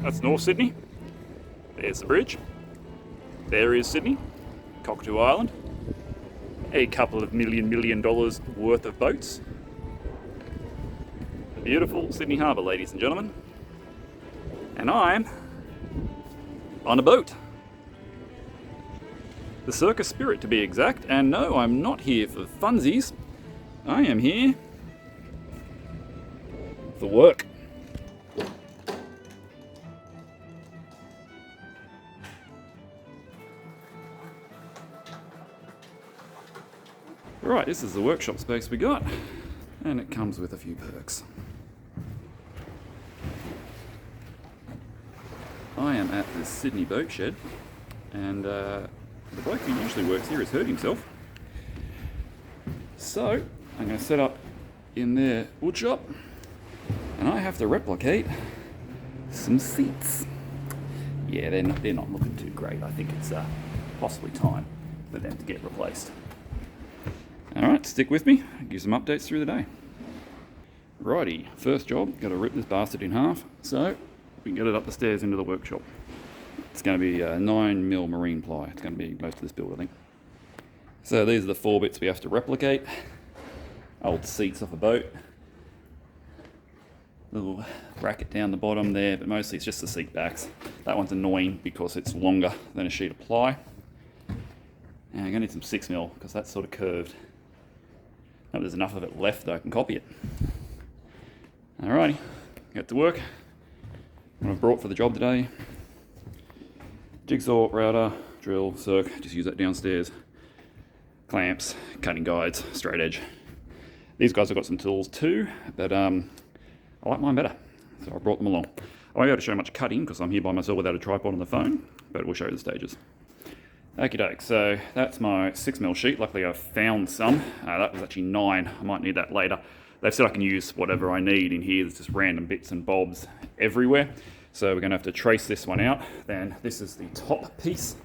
that's North Sydney. There's the bridge. There is Sydney, Cockatoo Island. A couple of million dollars worth of boats. The beautiful Sydney Harbour, ladies and gentlemen. And I'm on a boat. The Circus Spirit, to be exact. And no, I'm not here for funsies. I am here for work. Right, this is the workshop space we got, and it comes with a few perks. I am at the Sydney boat shed, and the bloke who usually works here has hurt himself. So, I'm going to set up in their wood shop, and I have to replicate some seats. Yeah, they're not looking too great. I think it's possibly time for them to get replaced. Alright, stick with me, I'll give some updates through the day. Righty, first job, got to rip this bastard in half so we can get it up the stairs into the workshop. It's going to be 9mm marine ply, it's going to be most of this build I think. So these are the 4 bits we have to replicate. Old seats off a boat. Little bracket down the bottom there, but mostly it's just the seat backs. That one's annoying because it's longer than a sheet of ply. And I'm going to need some 6mm because that's sort of curved. Hope there's enough of it left that I can copy it. Alrighty, get to work. What I've brought for the job today: jigsaw, router, drill, circ, just use that downstairs. Clamps, cutting guides, straight edge. These guys have got some tools too, but I like mine better, so I brought them along. I won't be able to show much cutting because I'm here by myself without a tripod on the phone, but we'll show you the stages. Okie doke, so that's my 6mm sheet. Luckily I found some. That was actually 9. I might need that later. They've said I can use whatever I need in here. There's just random bits and bobs everywhere. So we're going to have to trace this one out. Then this is the top piece.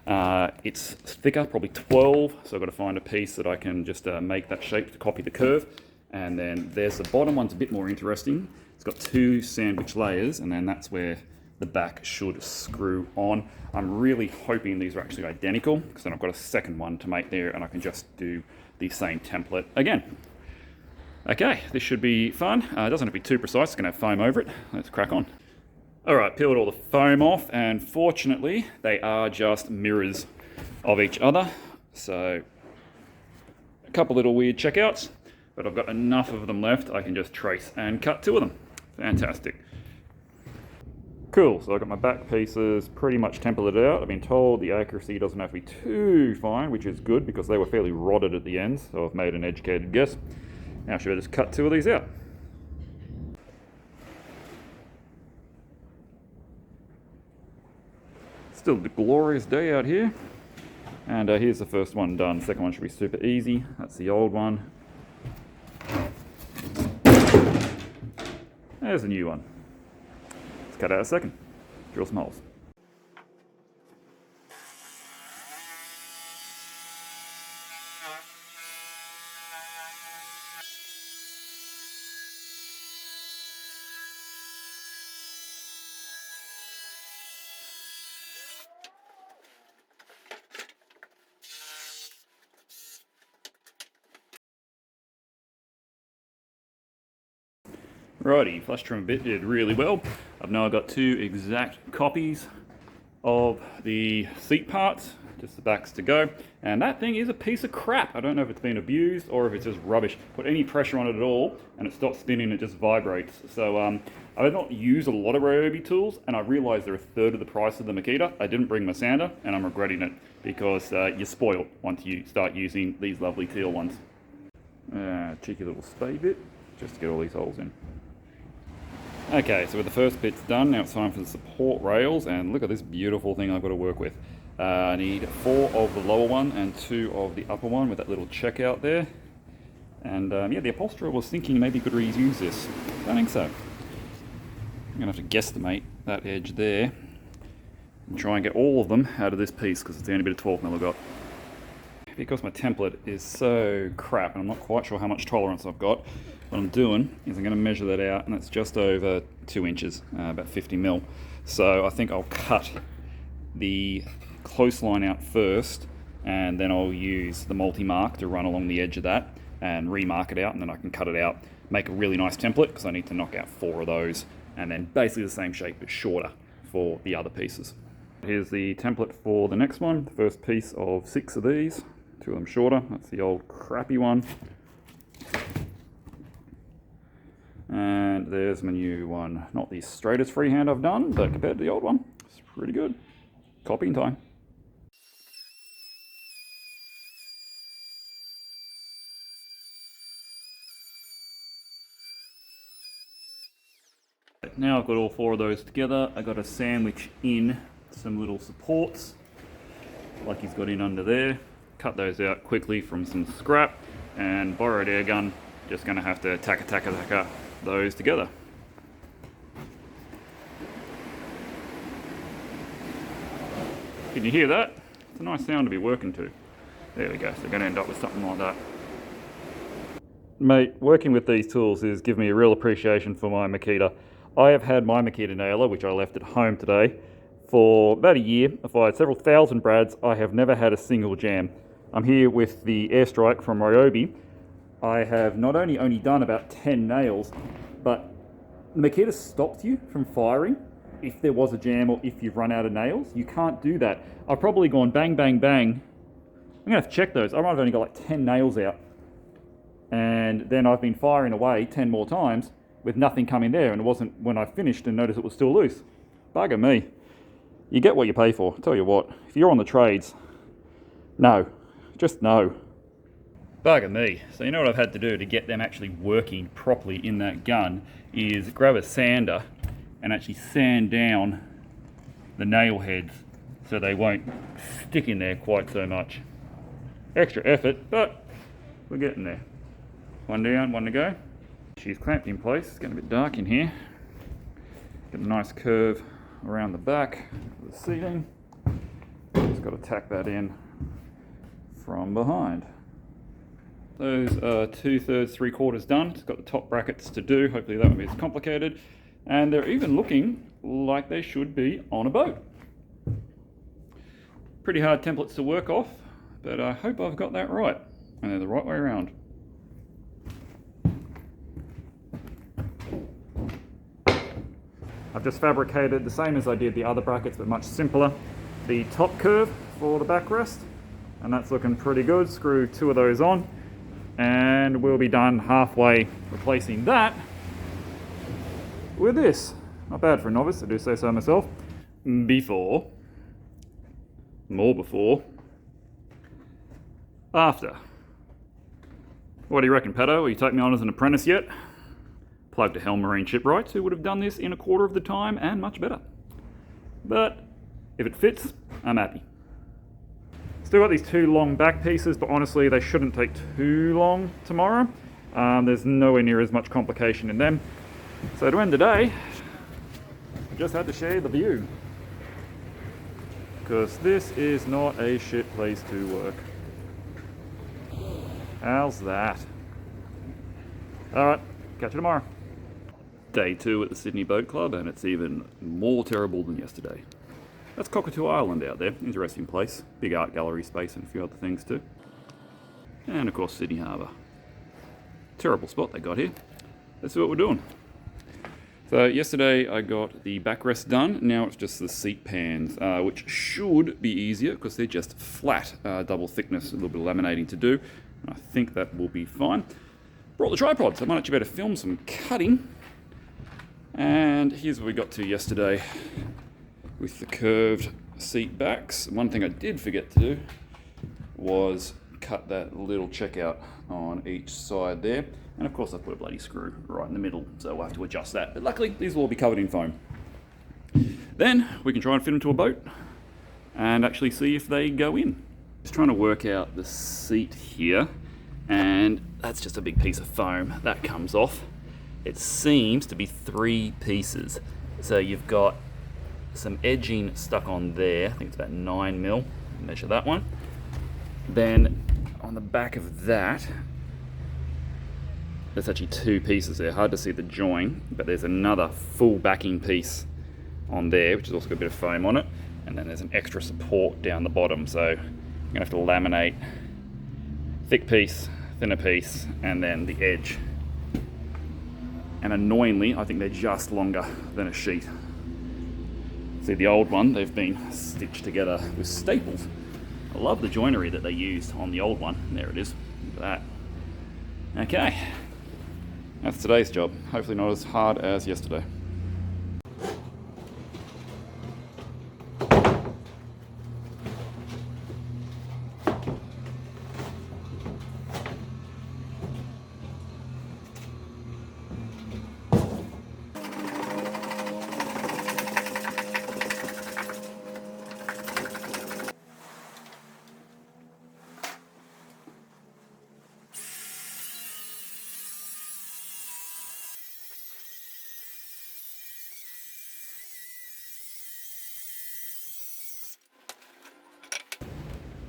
It's thicker, probably 12. So I've got to find a piece that I can just make that shape to copy the curve. And then there's the bottom one's a bit more interesting. It's got 2 sandwich layers, and then that's where the back should screw on. I'm really hoping these are actually identical, because then I've got a second one to make there and I can just do the same template again. Okay, this should be fun. It doesn't have to be too precise, it's going to have foam over it. Let's crack on. Alright, peeled all the foam off, and fortunately they are just mirrors of each other. So a couple little weird checkouts, but I've got enough of them left I can just trace and cut 2 of them. Fantastic. Cool, so I've got my back pieces pretty much templated out. I've been told the accuracy doesn't have to be too fine, which is good because they were fairly rotted at the ends, so I've made an educated guess. Now should I just cut 2 of these out? Still a glorious day out here. And here's the first one done. Second one should be super easy. That's the old one. There's the new one. Cut out a second, drill some holes. Righty, flush trim bit did really well. I've now got 2 exact copies of the seat parts, just the backs to go. And that thing is a piece of crap. I don't know if it's been abused or if it's just rubbish. Put any pressure on it at all and it stops spinning, it just vibrates. So I did not use a lot of Ryobi tools, and I realized they're a third of the price of the Makita. I didn't bring my sander and I'm regretting it because you're spoiled once you start using these lovely teal ones. Cheeky little spade bit, just to get all these holes in. Okay, so with the first bit's done, now it's time for the support rails, and look at this beautiful thing I've got to work with. I need 4 of the lower one and 2 of the upper one with that little checkout there. And yeah, the upholsterer was thinking maybe he could reuse this. I don't think so. I'm going to have to guesstimate that edge there and try and get all of them out of this piece because it's the only bit of 12mm I've got. Because my template is so crap and I'm not quite sure how much tolerance I've got, what I'm doing is I'm going to measure that out, and that's just over 2 inches, about 50 mil. So I think I'll cut the close line out first, and then I'll use the multi-mark to run along the edge of that and remark it out, and then I can cut it out, make a really nice template, because I need to knock out 4 of those, and then basically the same shape but shorter for the other pieces. Here's the template for the next one. The first piece of 6 of these, 2 of them shorter. That's the old crappy one. And there's my new one. Not the straightest freehand I've done, but compared to the old one, it's pretty good. Copying time. Now I've got all 4 of those together. I've got to sandwich in some little supports, like he's got in under there. Cut those out quickly from some scrap, and borrowed air gun, just going to have to taka those together. Can you hear that? It's a nice sound to be working to. There we go, so we're going to end up with something like that. Mate, working with these tools has given me a real appreciation for my Makita. I have had my Makita nailer, which I left at home today, for about a year. I've fired several thousand brads. I have never had a single jam. I'm here with the Airstrike from Ryobi. I have not only done about 10 nails, but the Makita stops you from firing if there was a jam or if you've run out of nails. You can't do that. I've probably gone bang, bang, bang. I'm gonna have to check those. I might have only got like 10 nails out. And then I've been firing away 10 more times with nothing coming there, and it wasn't when I finished and noticed it was still loose. Bugger me. You get what you pay for. I'll tell you what, if you're on the trades, no. Just no. Bugger me. So you know what I've had to do to get them actually working properly in that gun is grab a sander and actually sand down the nail heads so they won't stick in there quite so much. Extra effort, but we're getting there. One down, one to go. She's clamped in place. It's getting a bit dark in here. Get a nice curve around the back of the seating. Just got to tack that in from behind. Those are 2/3, 3/4 done. It's got the top brackets to do. Hopefully that won't be as complicated. And they're even looking like they should be on a boat. Pretty hard templates to work off, but I hope I've got that right. And they're the right way around. I've just fabricated the same as I did the other brackets, but much simpler. The top curve for the backrest, and that's looking pretty good. Screw 2 of those on, and we'll be done halfway replacing that with this. Not bad for a novice, I do say so myself. After. What do you reckon, Pato? Will you take me on as an apprentice yet? Plug to Marine Shipwrights, who would have done this in 1/4 of the time and much better. But if it fits, I'm happy. Still got these 2 long back pieces, but honestly they shouldn't take too long tomorrow. There's nowhere near as much complication in them. So to end the day, I just had to share the view, because this is not a shit place to work. How's that? Alright, catch you tomorrow. Day 2 at the Sydney Boat Club, and it's even more terrible than yesterday. That's Cockatoo Island out there. Interesting place. Big art gallery space and a few other things too. And of course Sydney Harbour. Terrible spot they got here. Let's see what we're doing. So yesterday I got the backrest done. Now it's just the seat pans, which should be easier because they're just flat, double thickness, a little bit of laminating to do. I think that will be fine. Brought the tripod, so I might actually better film some cutting. And here's what we got to yesterday with the curved seat backs. One thing I did forget to do was cut that little checkout on each side there. And of course I put a bloody screw right in the middle, so we'll have to adjust that. But luckily these will all be covered in foam. Then we can try and fit them to a boat and actually see if they go in. Just trying to work out the seat here, and that's just a big piece of foam that comes off. It seems to be 3 pieces. So you've got some edging stuck on there. I think it's about 9 mil. Measure that one. Then on the back of that, there's actually two pieces there. Hard to see the join, but there's another full backing piece on there, which has also got a bit of foam on it. And then there's an extra support down the bottom. So I'm gonna have to laminate thick piece, thinner piece, and then the edge. And annoyingly, I think they're just longer than a sheet. See, the old one, they've been stitched together with staples. I love the joinery that they used on the old one. There it is, look at that. Okay, that's today's job. Hopefully not as hard as yesterday.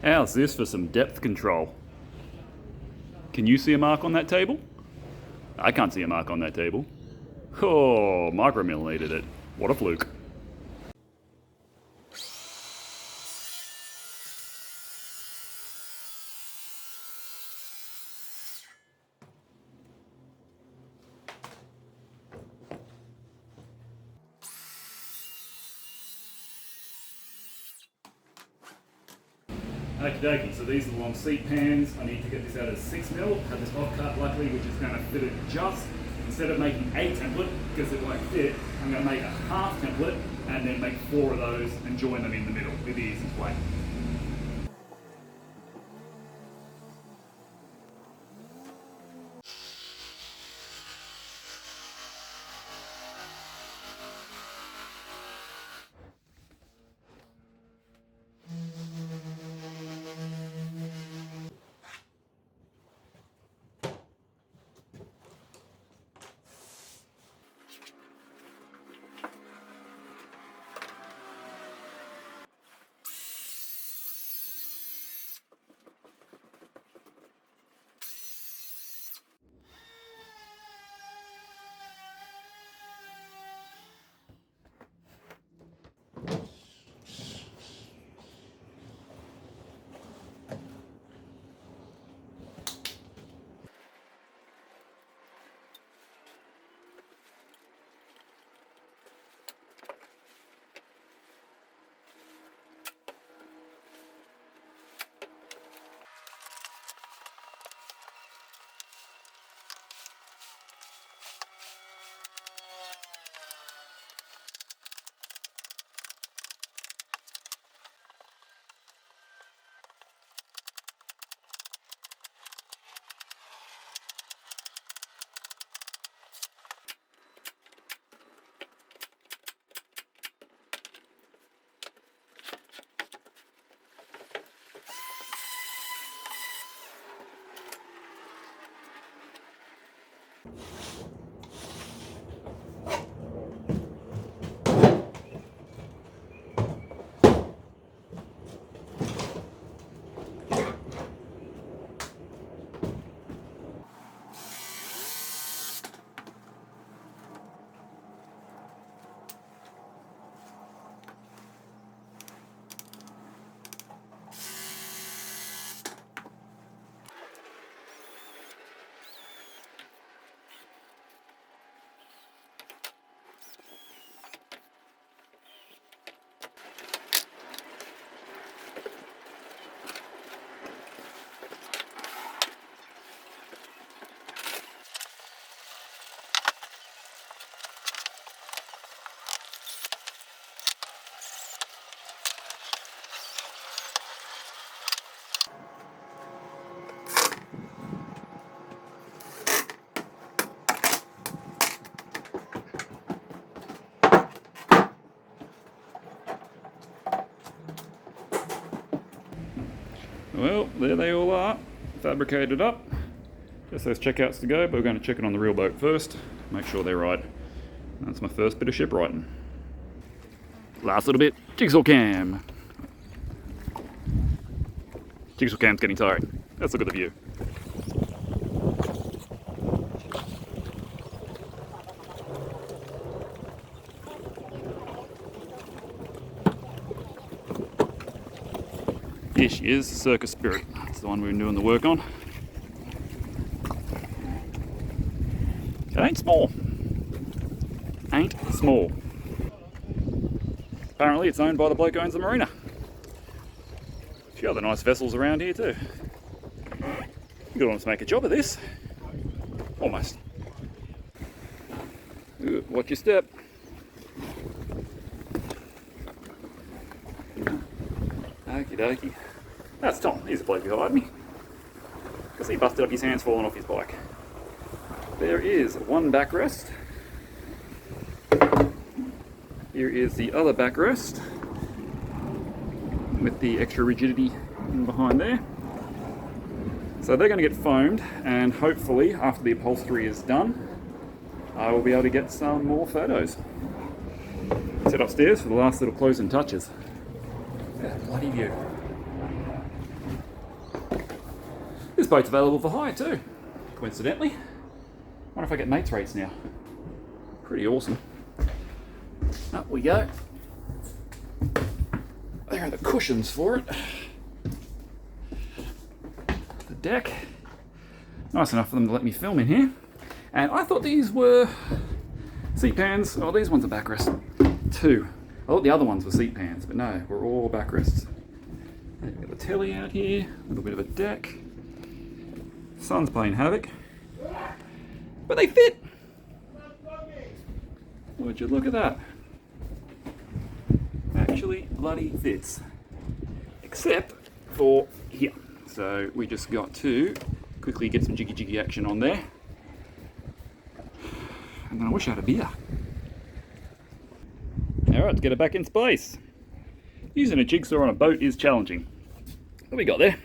How's this for some depth control? Can you see a mark on that table? I can't see a mark on that table. Oh, micromillimetered it. What a fluke. Okie dokie, so these are the long seat pans. I need to get this out of 6mm. Have this offcut luckily, which is going to fit it just. Instead of making a template, because it won't fit, I'm going to make a half template and then make 4 of those and join them in the middle with the easiest way. Well, there they all are, fabricated up. Just those checkouts to go, but we're going to check it on the real boat first, make sure they're right. That's my first bit of shipwrighting. Last little bit, jigsaw cam. Jigsaw cam's getting tiring. Let's look at the view. Here she is, Circus Spirit. That's the one we've been doing the work on. It ain't small. Ain't small. Apparently it's owned by the bloke who owns the marina. A few other nice vessels around here too. You gotta want to make a job of this. Almost. Ooh, watch your step. Okie dokie. That's Tom. He's the bloke who hired me. Because he busted up his hands falling off his bike. There is one backrest. Here is the other backrest with the extra rigidity in behind there. So they're going to get foamed, and hopefully after the upholstery is done I will be able to get some more photos. Set upstairs for the last little closing touches. Yeah, bloody view. This boat's available for hire too, coincidentally. Wonder if I get mates rates now. Pretty awesome. Up we go. There are the cushions for it. The deck. Nice enough for them to let me film in here. And I thought these were seat pans. Oh, these ones are backrests too. I thought the other ones were seat pans, but no, we're all backrests. We've got the telly out here, a little bit of a deck. Sun's playing havoc. But they fit! Would you look at that? Actually bloody fits. Except for here. So we just got to quickly get some jiggy action on there. And then I wish I had a beer. Alright, let's get it back in place. Using a jigsaw on a boat is challenging. What we got there?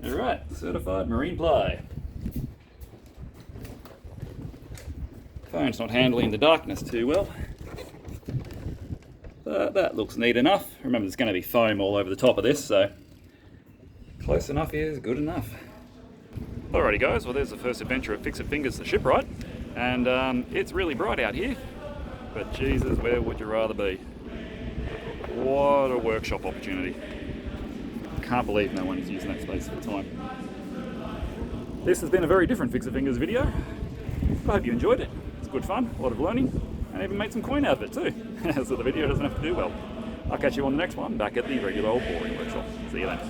Alright, certified marine ply. Phone's not handling the darkness too well. But that looks neat enough. Remember, there's going to be foam all over the top of this, so close enough is good enough. Alrighty guys, well there's the first adventure at Fixit Fingers, the Shipwright. And it's really bright out here, but Jesus, where would you rather be? What a workshop opportunity. Can't believe no one is using that space for time. This has been a very different Fixit Fingers video. I hope you enjoyed it. It's good fun, a lot of learning, and even made some coin out of it too. So the video doesn't have to do well. I'll catch you on the next one, back at the regular old boring workshop. See you then.